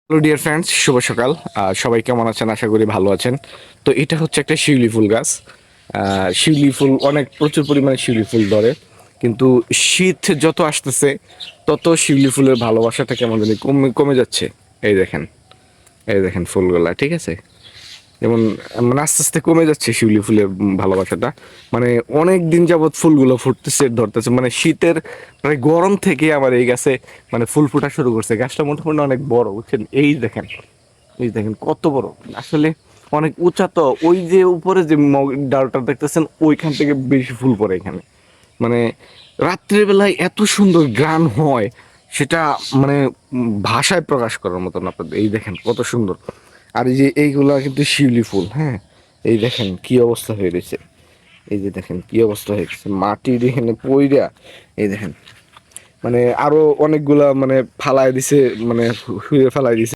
Hello dear friends, শুভ সকাল। সবাই কেমন আছেন? আশা করি ভালো আছেন। তো এটা হচ্ছে একটা শিউলি ফুল গাছ। শিউলি ফুল অনেক প্রচুর পরিমাণে শিউলি ফুল ধরে, কিন্তু শীত যত আসতেছে তত শিউলি ফুলের ভালোবাসাটা কেমন জানি কমে কমে যাচ্ছে। এই দেখেন, এই দেখেন ফুলগুলা, ঠিক আছে? যেমন মানে আস্তে আস্তে কমে যাচ্ছে শিউলি ফুলের ভালোবাসাটা। মানে অনেক দিন যাবৎ ফুলগুলো ফুটতেছে ধরতেছে, মানে শীতের প্রায় গরম থেকে আমার এই গাছে মানে ফুল ফোটা শুরু করছে। গাছটা মোটামুটি অনেক বড়, বুঝছেন? এই দেখেন, এই দেখেন কত বড় আসলে, অনেক উঁচা। তো ওই যে উপরে যে ডালটা দেখতেছেন, ওইখান থেকে বেশি ফুল পড়ে এখানে। মানে রাত্রের বেলায় এত সুন্দর গ্রান হয়, সেটা মানে ভাষায় প্রকাশ করার মতন। আপনাদের এই দেখেন কত সুন্দর। আর এই যে এইগুলা কিন্তু শিউলি ফুল, হ্যাঁ। এই দেখেন কি অবস্থা হয়ে রয়েছে, এই যে দেখেন কি অবস্থা হয়ে গেছে মাটির এখানে পইরা। এই দেখেন, মানে আরো অনেকগুলা মানে ফালায় দিছে, মানে শুয়ে ফালাই দিছে।